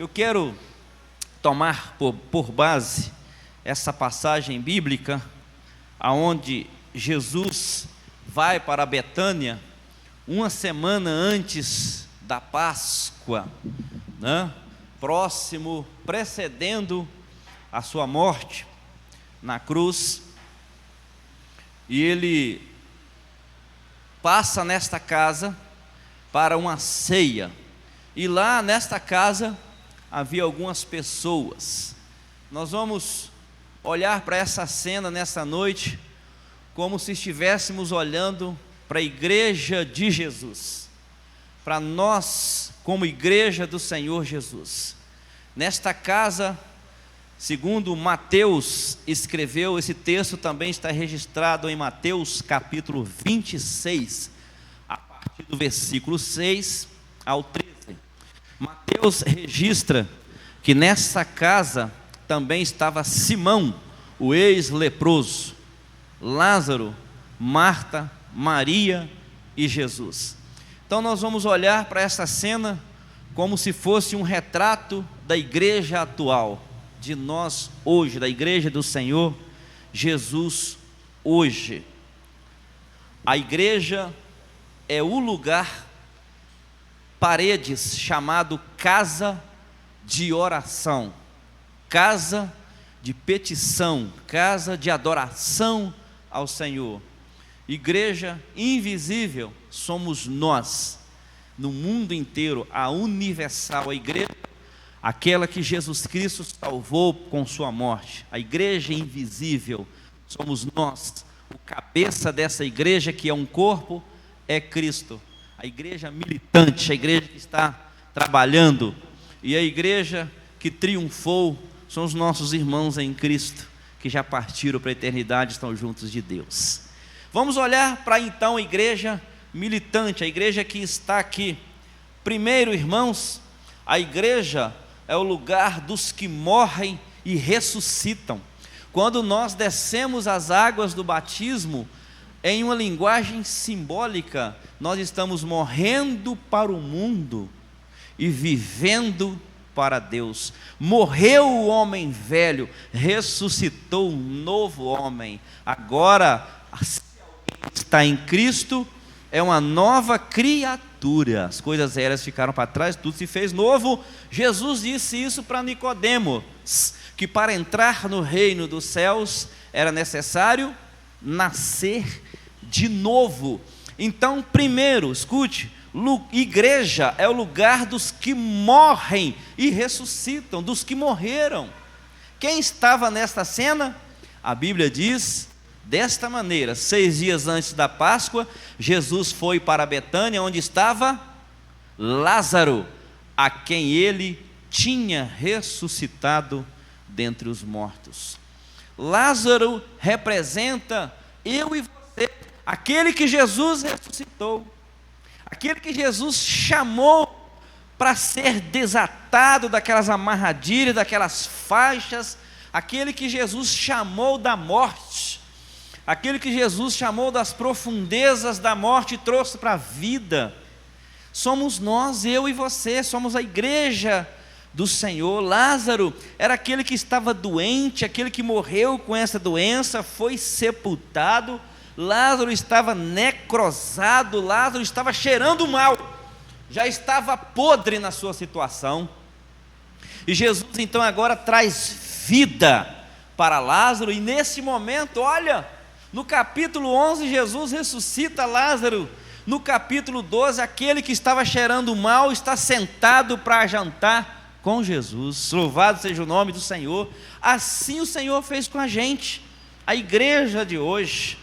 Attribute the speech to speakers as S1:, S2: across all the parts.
S1: Eu quero tomar por base essa passagem bíblica, aonde Jesus vai para Betânia uma semana antes da Páscoa, precedendo a sua morte na cruz, e ele passa nesta casa para uma ceia, e lá nesta casa havia algumas pessoas. Nós vamos olhar para essa cena nessa noite como se estivéssemos olhando para a igreja de Jesus, para nós como igreja do Senhor Jesus. Nesta casa, segundo Mateus escreveu, esse texto também está registrado em Mateus capítulo 26, a partir do versículo 6 ao 13. Mateus registra que nessa casa também estava Simão, o ex-leproso, Lázaro, Marta, Maria e Jesus. Então nós vamos olhar para essa cena como se fosse um retrato da igreja atual, de nós hoje, da igreja do Senhor Jesus hoje. A igreja é o lugar, paredes, chamado casa de oração, casa de petição, casa de adoração ao Senhor. Igreja invisível somos nós, no mundo inteiro, a universal, a igreja, aquela que Jesus Cristo salvou com sua morte. A igreja invisível somos nós, o cabeça dessa igreja, que é um corpo, é Cristo. A igreja militante, a igreja que está trabalhando, e a igreja que triunfou são os nossos irmãos em Cristo, que já partiram para a eternidade e estão juntos de Deus. Vamos olhar para então a igreja militante, a igreja que está aqui. Primeiro, irmãos, a igreja é o lugar dos que morrem e ressuscitam. Quando nós descemos as águas do batismo, em uma linguagem simbólica, nós estamos morrendo para o mundo e vivendo para Deus. Morreu o homem velho, ressuscitou um novo homem. Agora, se alguém está em Cristo, é uma nova criatura. As coisas velhas ficaram para trás, tudo se fez novo. Jesus disse isso para Nicodemos, que para entrar no reino dos céus era necessário nascer de novo. Então, primeiro, escute, igreja é o lugar dos que morrem e ressuscitam, dos que morreram. Quem estava nesta cena? A Bíblia diz desta maneira: 6 dias antes da Páscoa, Jesus foi para Betânia, onde estava Lázaro, a quem ele tinha ressuscitado dentre os mortos. Lázaro representa eu e você, aquele que Jesus ressuscitou, aquele que Jesus chamou para ser desatado daquelas amarradilhas, daquelas faixas, aquele que Jesus chamou da morte, aquele que Jesus chamou das profundezas da morte e trouxe para a vida. Somos nós, eu e você, somos a igreja do Senhor. Lázaro era aquele que estava doente, aquele que morreu com essa doença, foi sepultado. Lázaro estava necrosado, Lázaro estava cheirando mal, já estava podre na sua situação, e Jesus então agora traz vida para Lázaro, e nesse momento, olha, no capítulo 11 Jesus ressuscita Lázaro, no capítulo 12 aquele que estava cheirando mal está sentado para jantar com Jesus. Louvado seja o nome do Senhor. Assim o Senhor fez com a gente, a igreja de hoje.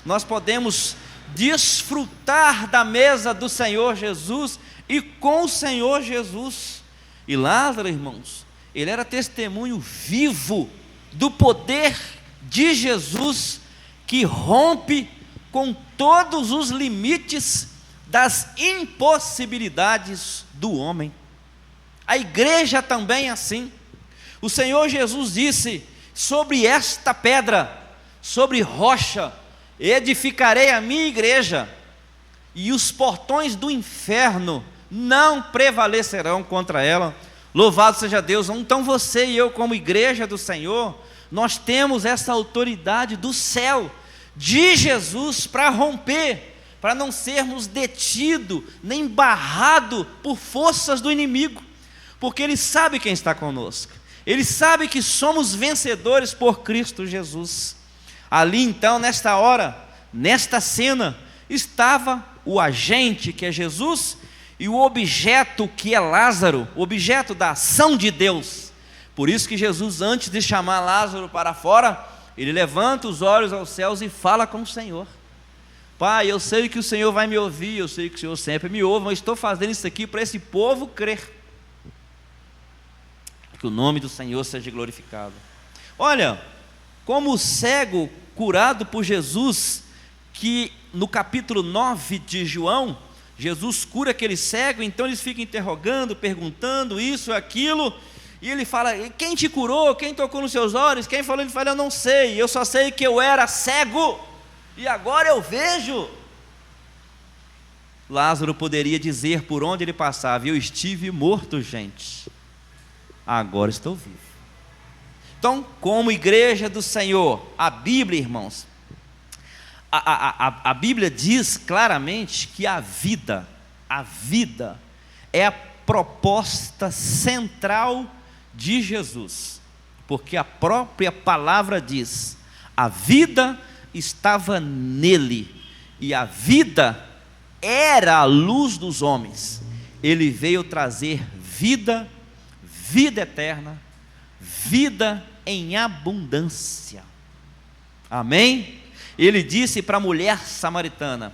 S1: Nós podemos desfrutar da mesa do Senhor Jesus e com o Senhor Jesus. E Lázaro, irmãos, ele era testemunho vivo do poder de Jesus, que rompe com todos os limites das impossibilidades do homem. A igreja também é assim. O Senhor Jesus disse: sobre esta pedra, sobre rocha, edificarei a minha igreja, e os portões do inferno não prevalecerão contra ela. Louvado seja Deus. Então você e eu, como igreja do Senhor, nós temos essa autoridade do céu, de Jesus, para romper, para não sermos detidos, nem barrados por forças do inimigo, porque Ele sabe quem está conosco, Ele sabe que somos vencedores por Cristo Jesus. Ali então, nesta hora, nesta cena, estava o agente, que é Jesus, e o objeto, que é Lázaro, o objeto da ação de Deus. Por isso que Jesus, antes de chamar Lázaro para fora, ele levanta os olhos aos céus e fala com o Senhor: Pai, eu sei que o Senhor vai me ouvir, eu sei que o Senhor sempre me ouve, mas estou fazendo isso aqui para esse povo crer. Que o nome do Senhor seja glorificado. Olha, como o cego curado por Jesus, que no capítulo 9 de João, Jesus cura aquele cego, então eles ficam interrogando, perguntando isso, aquilo, e ele fala: quem te curou? Quem tocou nos seus olhos? Quem falou? Ele fala: eu não sei, eu só sei que eu era cego, e agora eu vejo. Lázaro poderia dizer por onde ele passava: eu estive morto, gente, agora estou vivo. Então, como igreja do Senhor, a Bíblia, irmãos, a Bíblia diz claramente que a vida é a proposta central de Jesus, porque a própria palavra diz: a vida estava nele, e a vida era a luz dos homens. Ele veio trazer vida, vida eterna, vida em abundância. Amém? Ele disse para a mulher samaritana: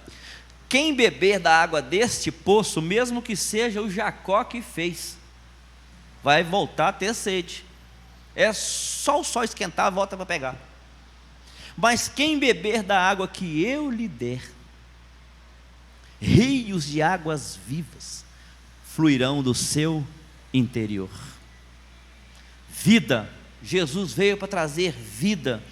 S1: quem beber da água deste poço, mesmo que seja o Jacó que fez, vai voltar a ter sede. É só o sol esquentar, volta para pegar. Mas quem beber da água que eu lhe der, rios de águas vivas fluirão do seu interior. Vida, Jesus veio para trazer vida.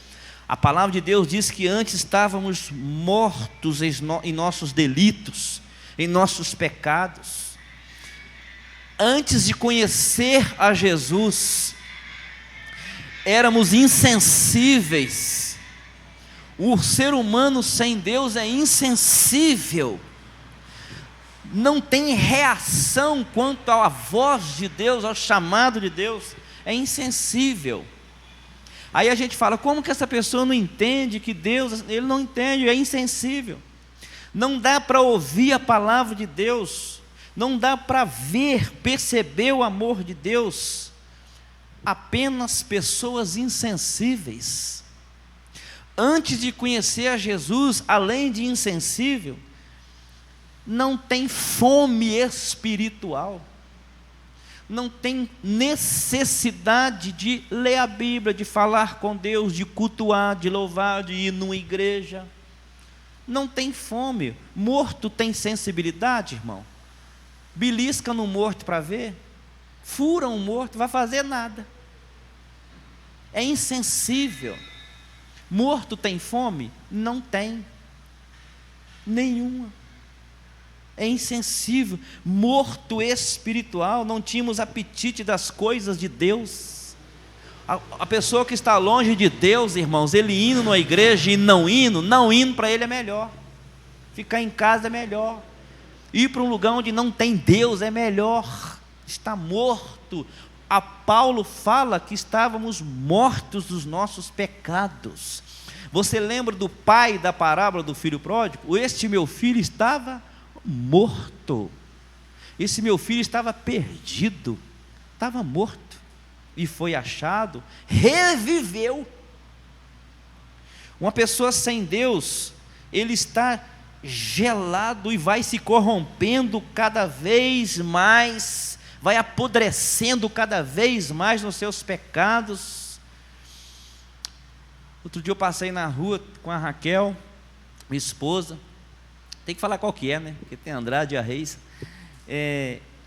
S1: A palavra de Deus diz que antes estávamos mortos em nossos delitos, em nossos pecados. Antes de conhecer a Jesus, éramos insensíveis. O ser humano sem Deus é insensível, não tem reação quanto à voz de Deus, ao chamado de Deus, é insensível. Aí a gente fala: como que essa pessoa não entende que Deus, ele não entende, é insensível. Não dá para ouvir a palavra de Deus, não dá para ver, perceber o amor de Deus. Apenas pessoas insensíveis. Antes de conhecer a Jesus, além de insensível, não tem fome espiritual, não tem necessidade de ler a Bíblia, de falar com Deus, de cultuar, de louvar, de ir numa igreja. Não tem fome. Morto tem sensibilidade, irmão? Belisca no morto para ver? Fura um morto, vai fazer nada. É insensível. Morto tem fome? Não tem. Nenhuma. É insensível, morto espiritual, não tínhamos apetite das coisas de Deus. A pessoa que está longe de Deus, irmãos, ele indo numa igreja e não indo para ele é melhor. Ficar em casa é melhor. Ir para um lugar onde não tem Deus é melhor. Está morto. A Paulo fala que estávamos mortos dos nossos pecados. Você lembra do pai da parábola do filho pródigo? Este meu filho estava morto. Esse meu filho estava perdido, estava morto, e foi achado, reviveu. Uma pessoa sem Deus, ele está gelado e vai se corrompendo cada vez mais, vai apodrecendo cada vez mais nos seus pecados. Outro dia eu passei na rua com a Raquel, minha esposa, tem que falar qual que é, né? Porque tem Andrade e a Reis.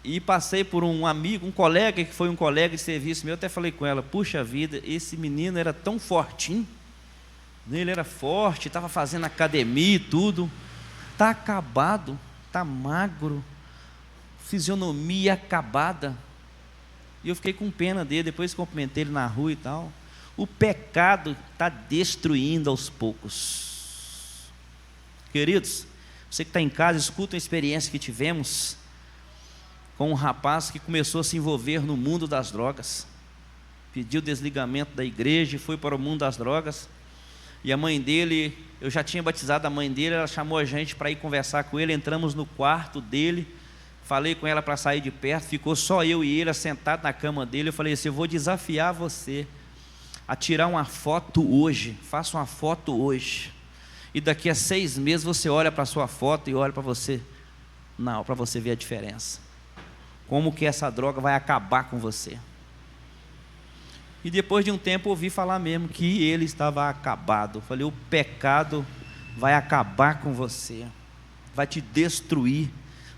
S1: E passei por um amigo, um colega, que foi um colega de serviço meu. Até falei com ela: puxa vida, esse menino era tão fortinho, ele era forte, estava fazendo academia e tudo, está acabado, está magro, fisionomia acabada. E eu fiquei com pena dele, depois cumprimentei ele na rua e tal. O pecado está destruindo aos poucos. Queridos, você que está em casa, escuta uma experiência que tivemos com um rapaz que começou a se envolver no mundo das drogas. Pediu desligamento da igreja e foi para o mundo das drogas. E a mãe dele, eu já tinha batizado a mãe dele, ela chamou a gente para ir conversar com ele. Entramos no quarto dele, falei com ela para sair de perto, ficou só eu e ele sentado na cama dele. Eu falei assim: eu vou desafiar você a tirar uma foto hoje, faça uma foto hoje, e daqui a 6 meses você olha para a sua foto e olha para você, não, para você ver a diferença, como que essa droga vai acabar com você. E depois de um tempo ouvi falar mesmo que ele estava acabado. Eu falei: o pecado vai acabar com você, vai te destruir,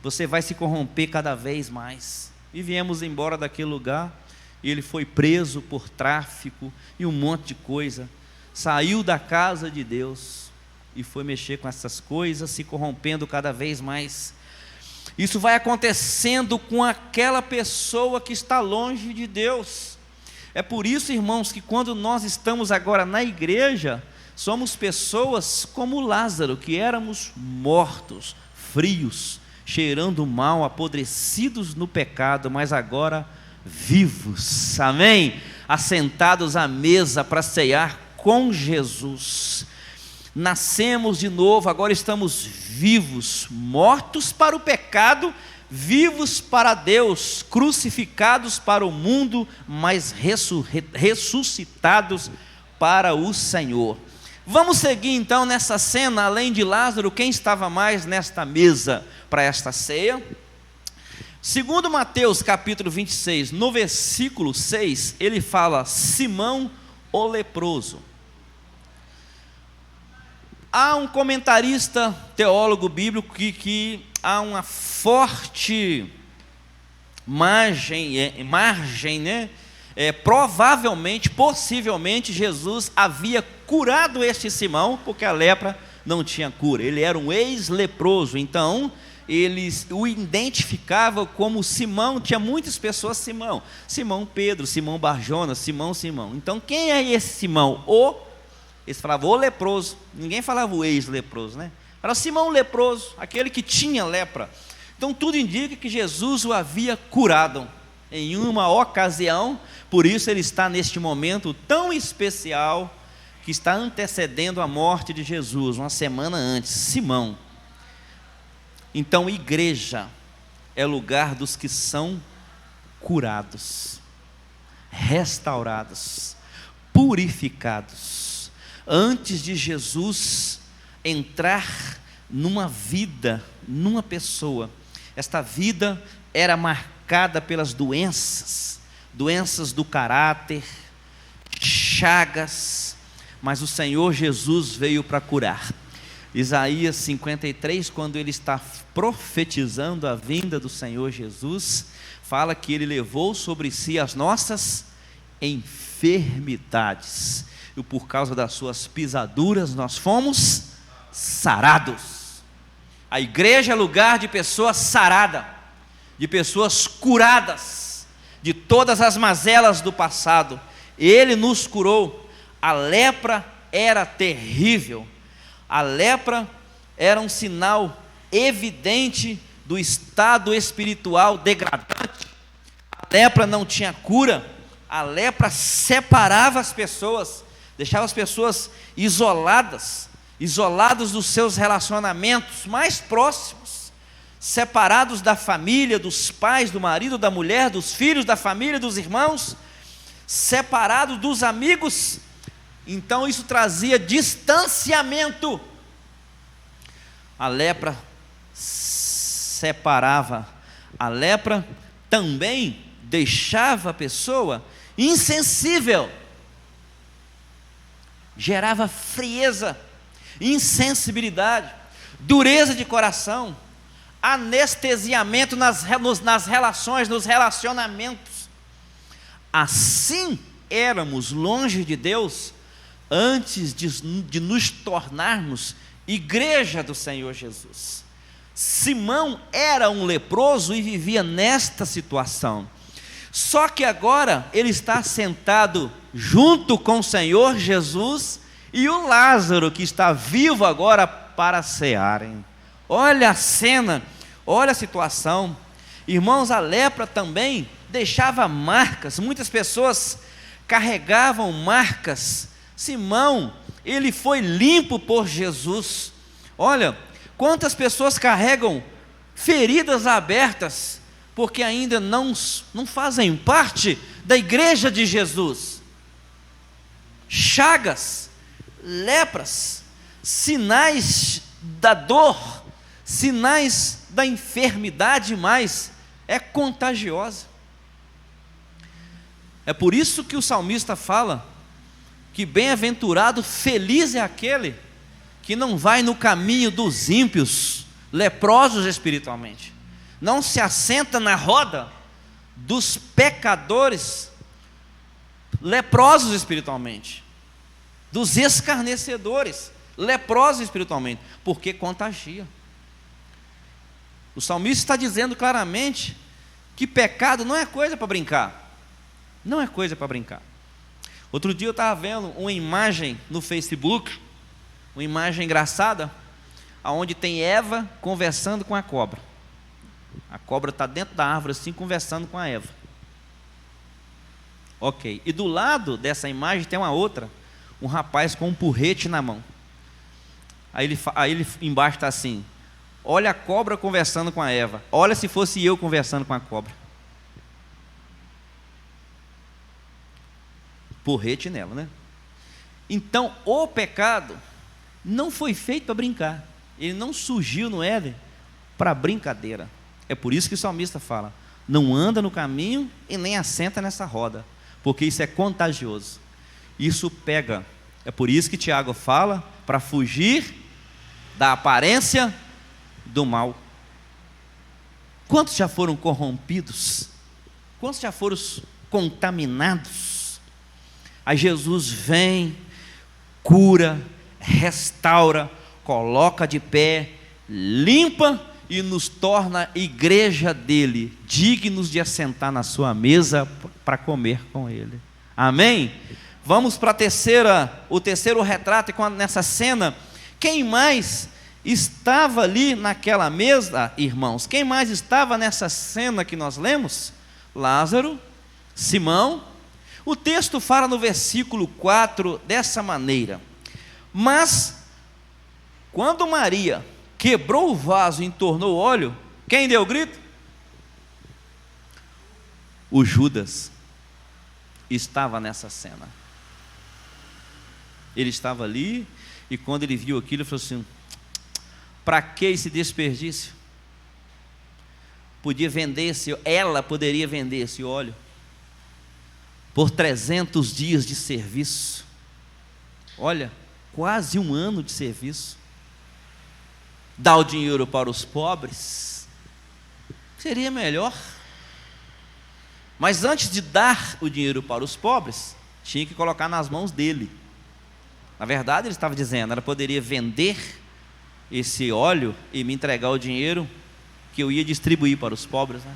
S1: você vai se corromper cada vez mais. E viemos embora daquele lugar. Ele foi preso por tráfico e um monte de coisa. Saiu da casa de Deus e foi mexer com essas coisas, se corrompendo cada vez mais. Isso vai acontecendo com aquela pessoa que está longe de Deus. É por isso, irmãos, que quando nós estamos agora na igreja, somos pessoas como Lázaro, que éramos mortos, frios, cheirando mal, apodrecidos no pecado, mas agora vivos, amém? Assentados à mesa para ceiar com Jesus. Nascemos de novo, agora estamos vivos, mortos para o pecado, vivos para Deus, crucificados para o mundo, mas ressuscitados para o Senhor. Vamos seguir então nessa cena. Além de Lázaro, quem estava mais nesta mesa para esta ceia? Segundo Mateus capítulo 26, no versículo 6, ele fala: Simão o leproso. Há um comentarista teólogo bíblico que há uma forte margem, né? Provavelmente, possivelmente, Jesus havia curado este Simão, porque a lepra não tinha cura. Ele era um ex-leproso, então eles o identificavam como Simão. Tinha muitas pessoas Simão Pedro, Simão Barjona, Simão. Então quem é esse Simão? Eles falavam o leproso, ninguém falava o ex-leproso, né? Era Simão leproso, aquele que tinha lepra. Então tudo indica que Jesus o havia curado em uma ocasião. Por isso ele está neste momento tão especial, que está antecedendo a morte de Jesus, uma semana antes. Simão. Então igreja é lugar dos que são curados, restaurados, purificados. Antes de Jesus entrar numa vida, numa pessoa, esta vida era marcada pelas doenças do caráter, chagas, mas o Senhor Jesus veio para curar. Isaías 53, quando ele está profetizando a vinda do Senhor Jesus, fala que ele levou sobre si as nossas enfermidades, e por causa das suas pisaduras nós fomos sarados. A igreja é lugar de pessoas saradas, de pessoas curadas de todas as mazelas do passado. Ele nos curou. A lepra era terrível, a lepra era um sinal evidente do estado espiritual degradante. A lepra não tinha cura, a lepra separava as pessoas, deixava as pessoas isolados dos seus relacionamentos mais próximos, separados da família, dos pais, do marido, da mulher, dos filhos, da família, dos irmãos, separados dos amigos. Então isso trazia distanciamento. A lepra separava, a lepra também deixava a pessoa insensível, gerava frieza, insensibilidade, dureza de coração, anestesiamento nas relações, nos relacionamentos. Assim éramos longe de Deus antes de nos tornarmos igreja do Senhor Jesus. Simão era um leproso e vivia nesta situação. Só que agora ele está sentado junto com o Senhor Jesus e o Lázaro, que está vivo agora, para cearem. Olha a cena, olha a situação. Irmãos, a lepra também deixava marcas, muitas pessoas carregavam marcas. Simão, ele foi limpo por Jesus. Olha, quantas pessoas carregam feridas abertas, porque ainda não fazem parte da igreja de Jesus. Chagas, lepras, sinais da dor, sinais da enfermidade, mas é contagiosa. É por isso que o salmista fala que bem-aventurado, feliz é aquele que não vai no caminho dos ímpios, leprosos espiritualmente, não se assenta na roda dos pecadores, leprosos espiritualmente, dos escarnecedores, leprosos espiritualmente, porque contagia. O salmista está dizendo claramente que pecado não é coisa para brincar, não é coisa para brincar. Outro dia eu estava vendo uma imagem no Facebook, uma imagem engraçada, onde tem Eva conversando com a cobra. A cobra está dentro da árvore assim, conversando com a Eva. Ok, e do lado dessa imagem tem uma outra, um rapaz com um porrete na mão. Aí ele embaixo está assim: olha a cobra conversando com a Eva, olha se fosse eu conversando com a cobra. Porrete nela, né? Então, o pecado não foi feito para brincar, ele não surgiu no Éden para brincadeira. É por isso que o salmista fala: não anda no caminho e nem assenta nessa roda, porque isso é contagioso, isso pega. É por isso que Tiago fala para fugir da aparência do mal. Quantos já foram corrompidos? Quantos já foram contaminados? Aí Jesus vem, cura, restaura, coloca de pé, limpa e nos torna igreja dele, dignos de assentar na sua mesa para comer com ele. Amém? Vamos para o terceiro retrato nessa cena. Quem mais estava ali naquela mesa, irmãos? Quem mais estava nessa cena que nós lemos? Lázaro, Simão. O texto fala no versículo 4 dessa maneira: mas quando Maria quebrou o vaso e entornou o óleo, quem deu o grito? O Judas estava nessa cena. Ele estava ali, e quando ele viu aquilo, ele falou assim: para que esse desperdício? Ela poderia vender esse óleo por 300 dias de serviço. Olha, quase um ano de serviço. Dar o dinheiro para os pobres seria melhor. Mas antes de dar o dinheiro para os pobres, tinha que colocar nas mãos dele. Na verdade, ele estava dizendo: ela poderia vender esse óleo e me entregar o dinheiro que eu ia distribuir para os pobres, né?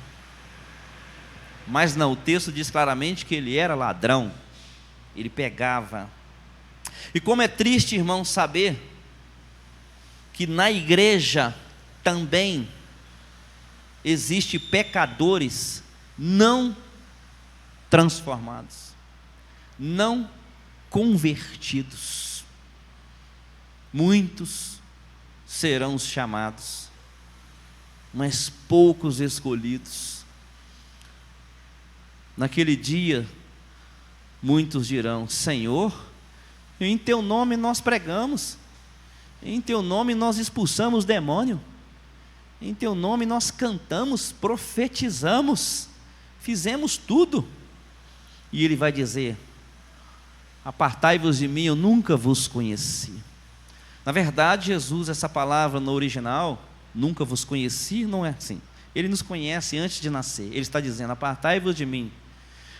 S1: Mas não, o texto diz claramente que ele era ladrão, ele pegava. E como é triste, irmão, saber que na igreja também existe pecadores não transformados, não convertidos. Muitos serão os chamados, mas poucos escolhidos. Naquele dia, muitos dirão: Senhor, em teu nome nós pregamos, em teu nome nós expulsamos demônio, em teu nome nós cantamos, profetizamos, fizemos tudo. E ele vai dizer: apartai-vos de mim, eu nunca vos conheci. Na verdade, Jesus, essa palavra no original, nunca vos conheci, não é assim. Ele nos conhece antes de nascer. Ele está dizendo: apartai-vos de mim.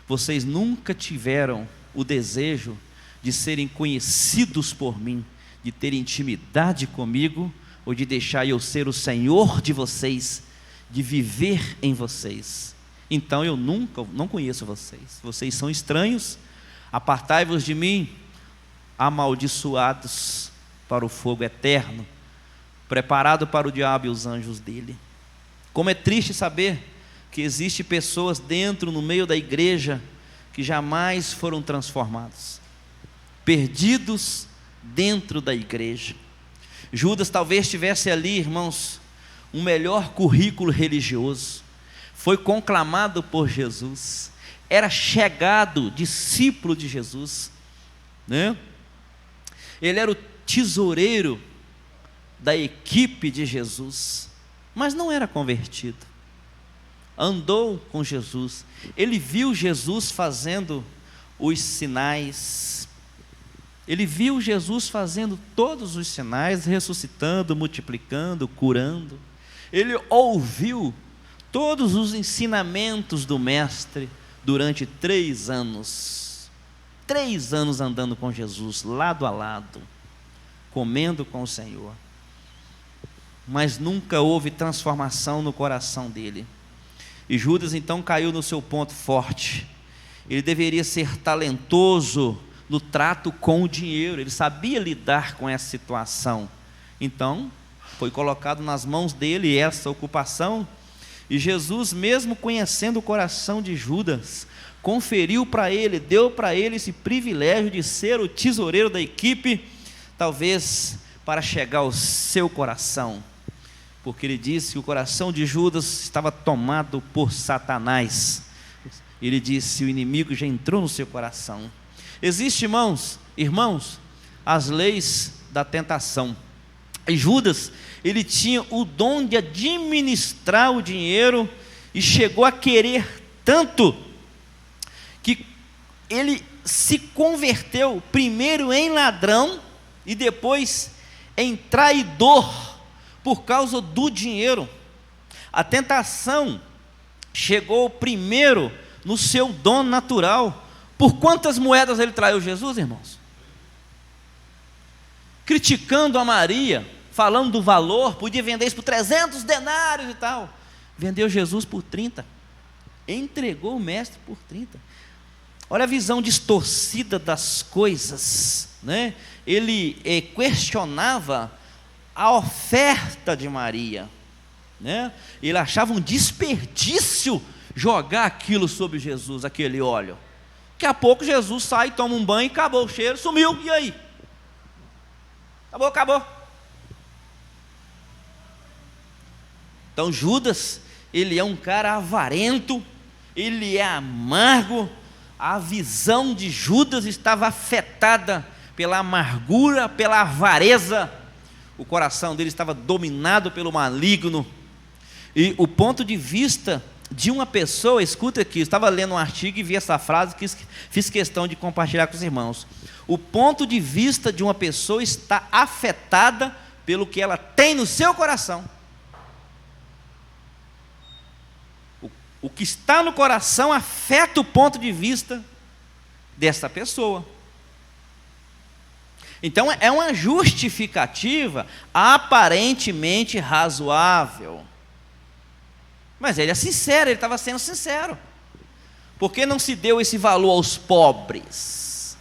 S1: Vocês nunca tiveram o desejo de serem conhecidos por mim, de ter intimidade comigo, ou de deixar eu ser o Senhor de vocês, de viver em vocês. então eu não conheço vocês. Vocês são estranhos, apartai-vos de mim, amaldiçoados para o fogo eterno, preparado para o diabo e os anjos dele. Como é triste saber que existem pessoas no meio da igreja, que jamais foram transformados, perdidos dentro da igreja. Judas talvez tivesse ali, irmãos, um melhor currículo religioso, foi conclamado por Jesus, era chegado, discípulo de Jesus, né? Ele era o tesoureiro da equipe de Jesus, mas não era convertido. Andou com Jesus, ele viu Jesus fazendo os sinais, ele viu Jesus fazendo todos os sinais, ressuscitando, multiplicando, curando. Ele ouviu todos os ensinamentos do Mestre durante 3 anos. 3 anos andando com Jesus, lado a lado, comendo com o Senhor. Mas nunca houve transformação no coração dele. E Judas então caiu no seu ponto forte. Ele deveria ser talentoso no trato com o dinheiro, ele sabia lidar com essa situação. Então, foi colocado nas mãos dele essa ocupação, e Jesus, mesmo conhecendo o coração de Judas, conferiu para ele, deu para ele esse privilégio de ser o tesoureiro da equipe, talvez para chegar ao seu coração, porque ele disse que o coração de Judas estava tomado por Satanás. Ele disse: o inimigo já entrou no seu coração. Existem, irmãos, as leis da tentação. E Judas, ele tinha o dom de administrar o dinheiro, e chegou a querer tanto, que ele se converteu primeiro em ladrão, e depois em traidor, por causa do dinheiro. A tentação chegou primeiro no seu dom natural. Por quantas moedas ele traiu Jesus, irmãos? Criticando a Maria, falando do valor, podia vender isso por 300 denários e tal. Vendeu Jesus por 30. Entregou o mestre por 30. Olha a visão distorcida das coisas, né? Ele questionava a oferta de Maria, né? Ele achava um desperdício jogar aquilo sobre Jesus, aquele óleo. Daqui a pouco Jesus sai, toma um banho, acabou o cheiro, sumiu, e aí? Acabou. Então Judas, ele é um cara avarento, ele é amargo. A visão de Judas estava afetada pela amargura, pela avareza. O coração dele estava dominado pelo maligno. E o ponto de vista de uma pessoa, escuta aqui, eu estava lendo um artigo e vi essa frase que fiz questão de compartilhar com os irmãos. O ponto de vista de uma pessoa está afetada pelo que ela tem no seu coração. O que está no coração afeta o ponto de vista dessa pessoa. Então é uma justificativa aparentemente razoável. Mas ele é sincero, ele estava sendo sincero. Por que não se deu esse valor aos pobres?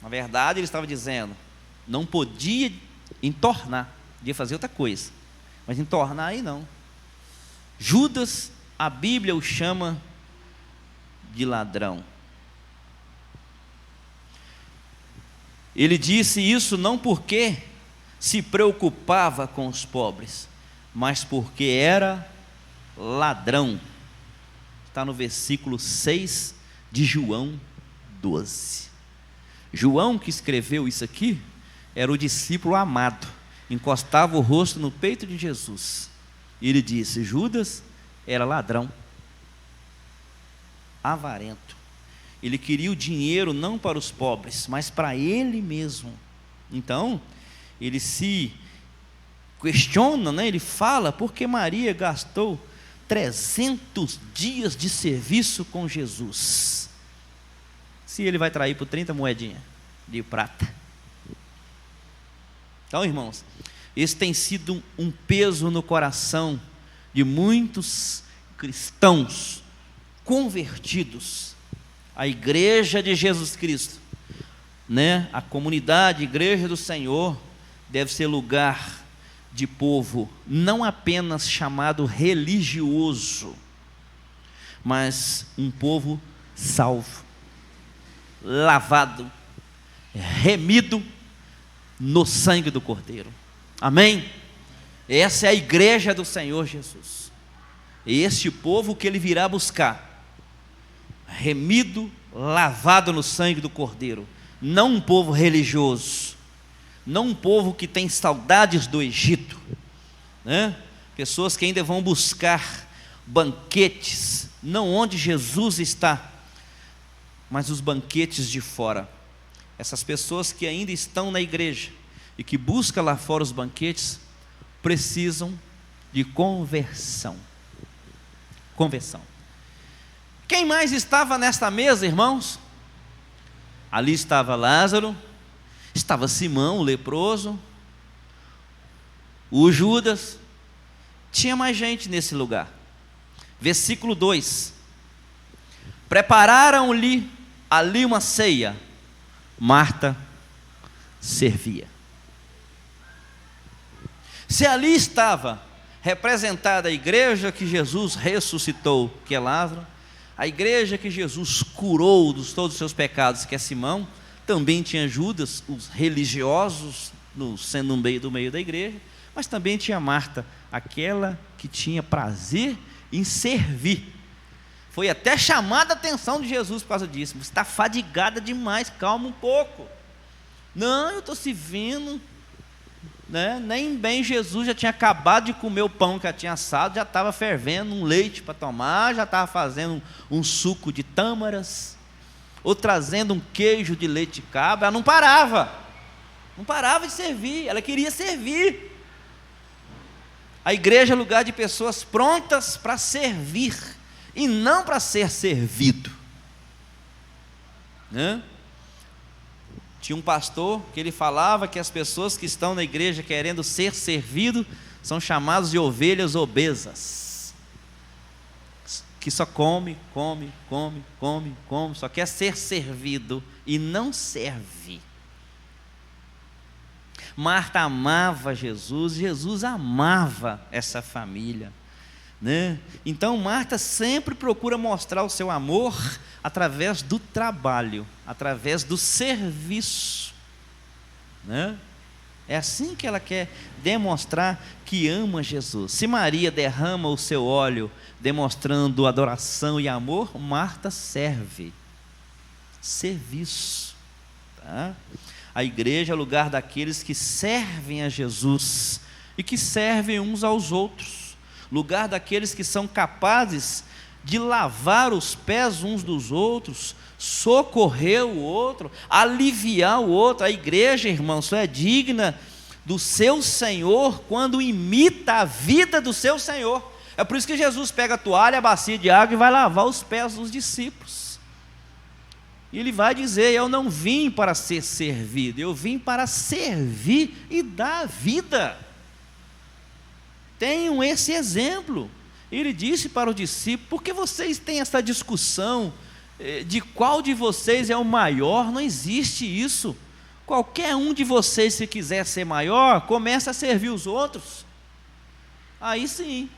S1: Na verdade, ele estava dizendo, não podia entornar, podia fazer outra coisa, mas entornar aí não. Judas, a Bíblia o chama de ladrão. Ele disse isso não porque se preocupava com os pobres, mas porque era ladrão. Está no versículo 6 de João 12. João, que escreveu isso aqui, era o discípulo amado, encostava o rosto no peito de Jesus, e ele disse: Judas era ladrão, avarento. Ele queria o dinheiro não para os pobres, mas para ele mesmo. Então, ele se questiona, né? Ele fala, porque Maria gastou 300 dias de serviço com Jesus, se ele vai trair por 30 moedinhas de prata. Então, irmãos, esse tem sido um peso no coração de muitos cristãos convertidos. A igreja de Jesus Cristo, né? A comunidade, a igreja do Senhor, deve ser lugar de povo não apenas chamado religioso, mas um povo salvo, lavado, remido no sangue do Cordeiro. Amém? Essa é a igreja do Senhor Jesus. Este povo que ele virá buscar, remido, lavado no sangue do Cordeiro. Não um povo religioso, não um povo que tem saudades do Egito, né? Pessoas que ainda vão buscar banquetes, não onde Jesus está, mas os banquetes de fora. Essas pessoas que ainda estão na igreja e que buscam lá fora os banquetes, precisam de conversão. Conversão. Quem mais estava nesta mesa, irmãos? Ali estava Lázaro, estava Simão, o leproso, o Judas, tinha mais gente nesse lugar. Versículo 2: prepararam-lhe ali uma ceia, Marta servia. Se ali estava representada a igreja que Jesus ressuscitou, que é Lázaro, a igreja que Jesus curou de todos os seus pecados, que é Simão, também tinha Judas, os religiosos, sendo do meio da igreja, mas também tinha Marta, aquela que tinha prazer em servir. Foi até chamada a atenção de Jesus por causa disso. Você está fadigada demais, calma um pouco. Não, eu estou servindo, né? Nem bem Jesus já tinha acabado de comer o pão que já tinha assado, já estava fervendo um leite para tomar, já estava fazendo um suco de tâmaras, ou trazendo um queijo de leite de cabra. Ela não parava de servir, ela queria servir. A igreja é lugar de pessoas prontas para servir e não para ser servido, né? Tinha um pastor que ele falava que as pessoas que estão na igreja querendo ser servido são chamados de ovelhas obesas, que só come, só quer ser servido e não serve. Marta amava Jesus, Jesus amava essa família, né? Então Marta sempre procura mostrar o seu amor através do trabalho, através do serviço, né? É assim que ela quer demonstrar que ama Jesus. Se Maria derrama o seu óleo demonstrando adoração e amor, Marta serve. Serviço, tá? A igreja é o lugar daqueles que servem a Jesus e que servem uns aos outros, lugar daqueles que são capazes de lavar os pés uns dos outros, socorrer o outro, aliviar o outro. A igreja, irmãos, só é digna do seu Senhor quando imita a vida do seu Senhor. É por isso que Jesus pega a toalha, a bacia de água e vai lavar os pés dos discípulos. E ele vai dizer: eu não vim para ser servido, eu vim para servir e dar vida. Tenham esse exemplo. Ele disse para os discípulos: por que vocês têm essa discussão de qual de vocês é o maior? Não existe isso. Qualquer um de vocês, se quiser ser maior, começa a servir os outros. Aí sim.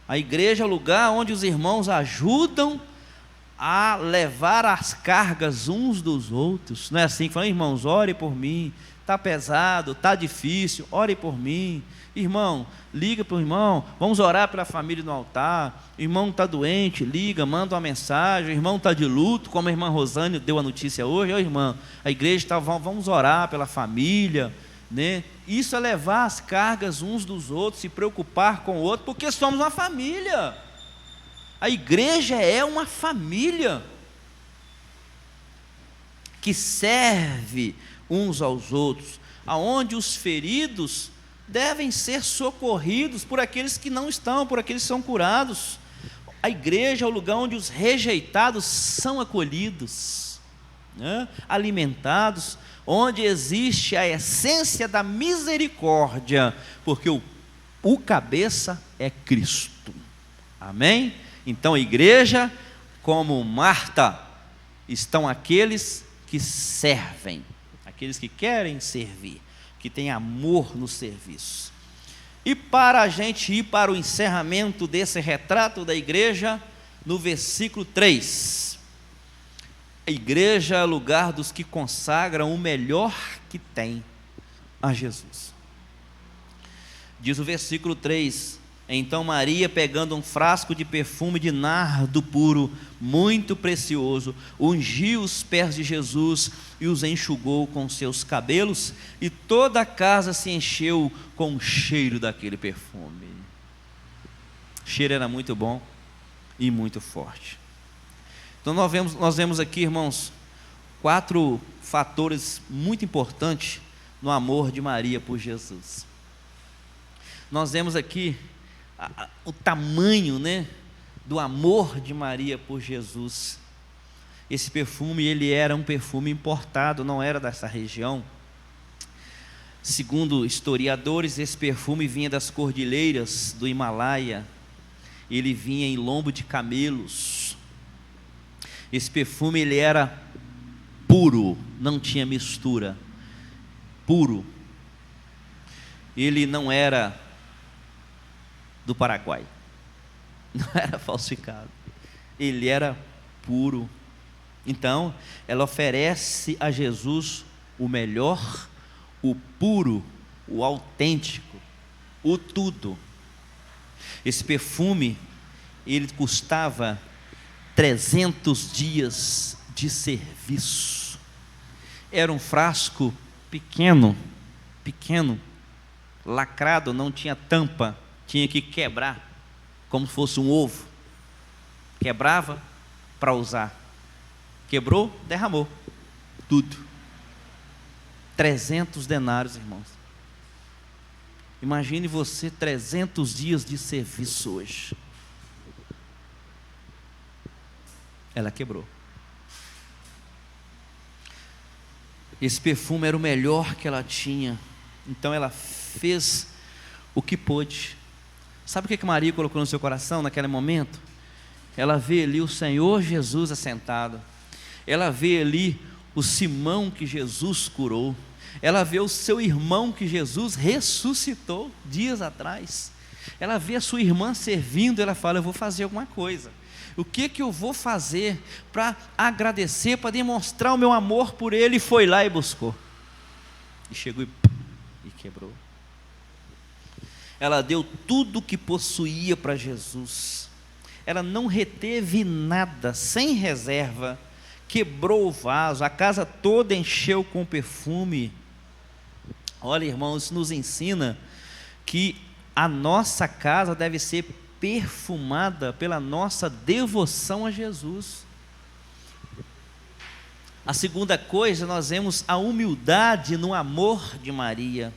S1: A igreja é o lugar onde os irmãos ajudam a levar as cargas uns dos outros. Não é assim que falam: irmãos, ore por mim, está pesado, está difícil, ore por mim. Irmão, liga para o irmão, vamos orar pela família no altar. O irmão está doente, liga, manda uma mensagem. O irmão está de luto, como a irmã Rosane deu a notícia hoje. Ô irmã, a igreja está, vamos orar pela família, né? Isso é levar as cargas uns dos outros, se preocupar com o outro, porque somos uma família. A igreja é uma família que serve uns aos outros, aonde os feridos devem ser socorridos por aqueles que não estão, por aqueles que são curados. A igreja é o lugar onde os rejeitados são acolhidos, né? Alimentados, onde existe a essência da misericórdia, porque o o cabeça é Cristo. Amém? Então, igreja, como Marta, estão aqueles que servem, aqueles que querem servir, que têm amor no serviço. E para a gente ir para o encerramento desse retrato da igreja, no versículo 3, a igreja é o lugar dos que consagram o melhor que tem a Jesus. Diz o versículo 3: então Maria, pegando um frasco de perfume de nardo puro, muito precioso, ungiu os pés de Jesus e os enxugou com seus cabelos, e toda a casa se encheu com o cheiro daquele perfume. O cheiro era muito bom e muito forte. Então nós vemos aqui, irmãos, 4 fatores muito importantes no amor de Maria por Jesus. Nós vemos aqui o tamanho, né, do amor de Maria por Jesus. Esse perfume, ele era um perfume importado, não era dessa região. Segundo historiadores, esse perfume vinha das cordilheiras do Himalaia. Ele vinha em lombo de camelos. Esse perfume, ele era puro, não tinha mistura, puro. Ele não era do Paraguai, não era falsificado, ele era puro. Então, ela oferece a Jesus o melhor, o puro, o autêntico, o tudo. Esse perfume, ele custava 300 dias de serviço. Era um frasco pequeno, lacrado, não tinha tampa, tinha que quebrar, como se fosse um ovo. Quebrava para usar. Quebrou, derramou. Tudo. 300 denários, irmãos. Imagine você 300 dias de serviço hoje. Ela quebrou. Esse perfume era o melhor que ela tinha. Então ela fez o que pôde. Sabe o que Maria colocou no seu coração naquele momento? Ela vê ali o Senhor Jesus assentado. Ela vê ali o Simão que Jesus curou. Ela vê o seu irmão que Jesus ressuscitou dias atrás. Ela vê a sua irmã servindo. Ela fala: eu vou fazer alguma coisa. O que eu vou fazer para agradecer, para demonstrar o meu amor por ele? E foi lá e buscou. E chegou e quebrou. Ela deu tudo o que possuía para Jesus. Ela não reteve nada, sem reserva. Quebrou o vaso, a casa toda encheu com perfume. Olha, irmãos, isso nos ensina que a nossa casa deve ser perfumada pela nossa devoção a Jesus. A segunda coisa, nós vemos a humildade no amor de Maria.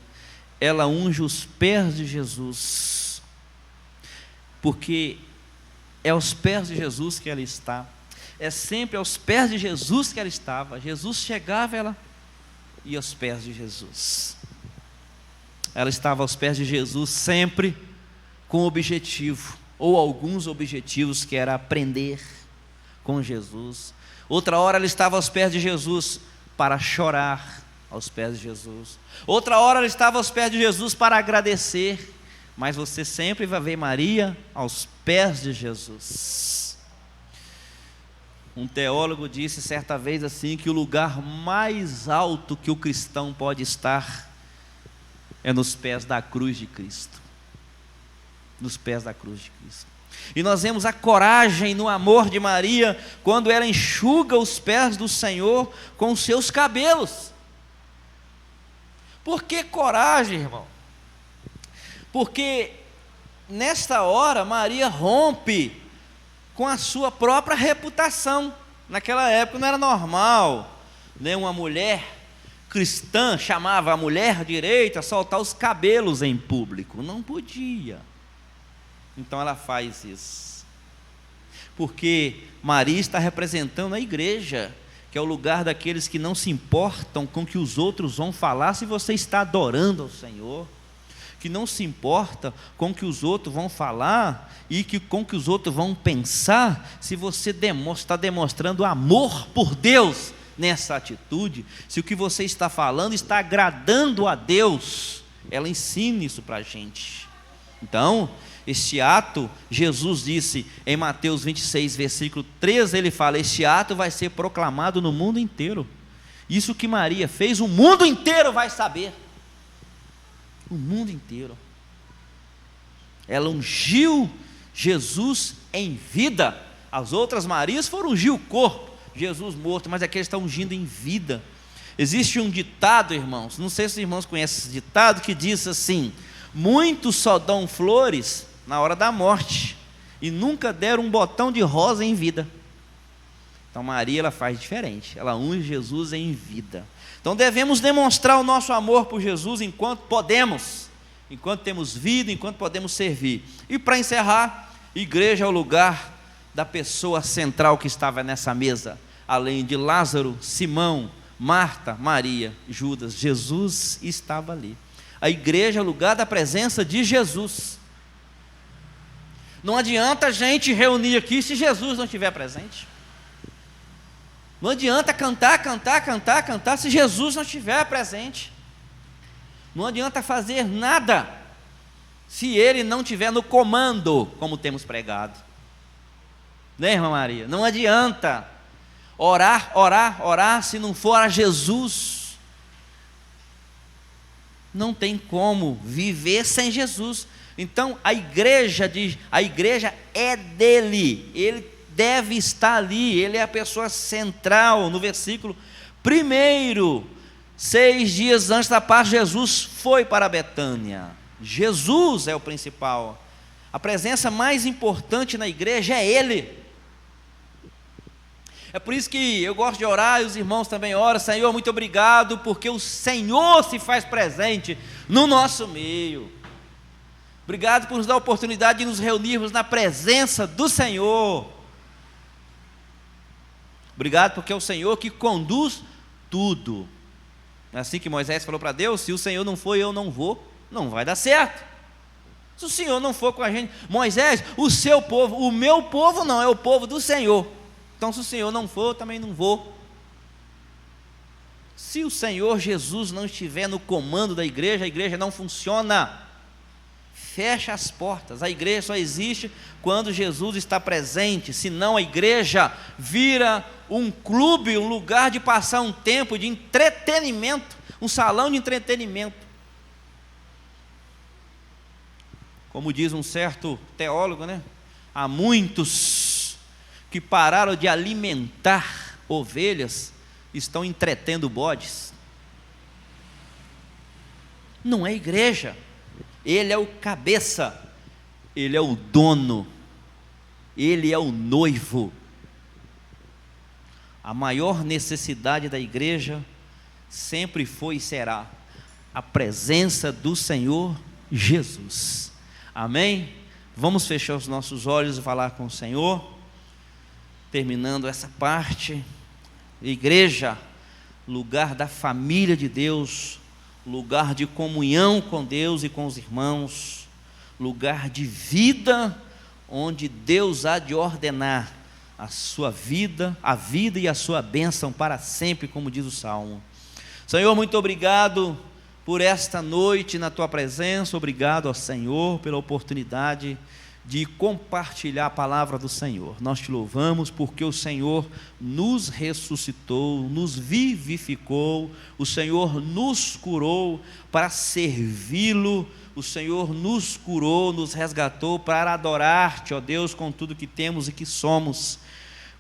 S1: Ela unge os pés de Jesus, porque é aos pés de Jesus que ela está. É sempre aos pés de Jesus que ela estava. Jesus chegava, ela ia aos pés de Jesus. Ela estava aos pés de Jesus sempre com objetivo, ou alguns objetivos, que era aprender com Jesus. Outra hora ela estava aos pés de Jesus para chorar aos pés de Jesus. Outra hora ela estava aos pés de Jesus para agradecer. Mas você sempre vai ver Maria aos pés de Jesus. Um teólogo disse certa vez assim, que o lugar mais alto que o cristão pode estar é nos pés da cruz de Cristo. Nos pés da cruz de Cristo. E nós vemos a coragem no amor de Maria, quando ela enxuga os pés do Senhor com os seus cabelos. Por que coragem, irmão? Porque nesta hora Maria rompe com a sua própria reputação. Naquela época não era normal, né? Uma mulher cristã chamava a mulher direita a soltar os cabelos em público. Não podia. Então ela faz isso. Porque Maria está representando a igreja, que é o lugar daqueles que não se importam com o que os outros vão falar se você está adorando ao Senhor, que não se importa com o que os outros vão falar e com o que os outros vão pensar, se você está demonstrando amor por Deus nessa atitude, se o que você está falando está agradando a Deus, ela ensina isso para a gente. Então, este ato, Jesus disse em Mateus 26, versículo 13, ele fala: este ato vai ser proclamado no mundo inteiro. Isso que Maria fez, o mundo inteiro vai saber. O mundo inteiro. Ela ungiu Jesus em vida. As outras Marias foram ungir o corpo, Jesus morto, mas aqui eles estão ungindo em vida. Existe um ditado, irmãos, não sei se os irmãos conhecem esse ditado, que diz assim: muitos só dão flores na hora da morte e nunca deram um botão de rosa em vida. Então Maria, ela faz diferente, ela unge Jesus em vida. Então devemos demonstrar o nosso amor por Jesus enquanto podemos, enquanto temos vida, enquanto podemos servir. E para encerrar, igreja é o lugar da pessoa central que estava nessa mesa, além de Lázaro, Simão, Marta, Maria, Judas. Jesus estava ali. A igreja é o lugar da presença de Jesus. Não adianta a gente reunir aqui se Jesus não estiver presente. Não adianta cantar se Jesus não estiver presente. Não adianta fazer nada se Ele não estiver no comando, como temos pregado. Né, irmã Maria? Não adianta orar, se não for a Jesus. Não tem como viver sem Jesus. Então a igreja é dele, ele deve estar ali, ele é a pessoa central. No versículo 1, 6 dias antes da Páscoa, Jesus foi para Betânia. Jesus é o principal. A presença mais importante na igreja é Ele. É por isso que eu gosto de orar, e os irmãos também oram: Senhor, muito obrigado, porque o Senhor se faz presente no nosso meio. Obrigado por nos dar a oportunidade de nos reunirmos na presença do Senhor. Obrigado porque é o Senhor que conduz tudo. É assim que Moisés falou para Deus: se o Senhor não for, eu não vou, não vai dar certo. Se o Senhor não for com a gente, Moisés, o seu povo, o meu povo não, é o povo do Senhor. Então se o Senhor não for, eu também não vou. Se o Senhor Jesus não estiver no comando da igreja, a igreja não funciona. Fecha as portas. A igreja só existe quando Jesus está presente. Senão a igreja vira um clube, um lugar de passar um tempo de entretenimento, um salão de entretenimento. Como diz um certo teólogo, né? Há muitos que pararam de alimentar ovelhas, estão entretendo bodes. Não é igreja. Ele é o cabeça, Ele é o dono, Ele é o noivo. A maior necessidade da igreja sempre foi e será a presença do Senhor Jesus. Amém? Vamos fechar os nossos olhos e falar com o Senhor, terminando essa parte. Igreja, lugar da família de Deus, lugar de comunhão com Deus e com os irmãos, lugar de vida, onde Deus há de ordenar a sua vida, a vida e a sua bênção para sempre, como diz o Salmo. Senhor, muito obrigado por esta noite na Tua presença. Obrigado ao Senhor pela oportunidade de compartilhar a palavra do Senhor. Nós Te louvamos porque o Senhor nos ressuscitou, nos vivificou, o Senhor nos curou para servi-lo, o Senhor nos curou, nos resgatou para adorar-Te, ó Deus, com tudo que temos e que somos.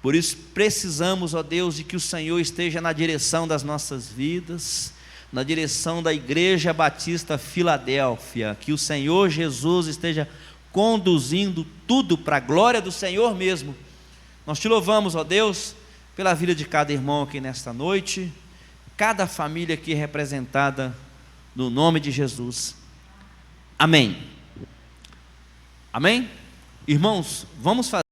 S1: Por isso precisamos, ó Deus, de que o Senhor esteja na direção das nossas vidas, na direção da Igreja Batista Filadélfia, que o Senhor Jesus esteja conduzindo tudo para a glória do Senhor mesmo. Nós Te louvamos, ó Deus, pela vida de cada irmão aqui nesta noite, cada família aqui representada no nome de Jesus. Amém. Amém? Irmãos, vamos fazer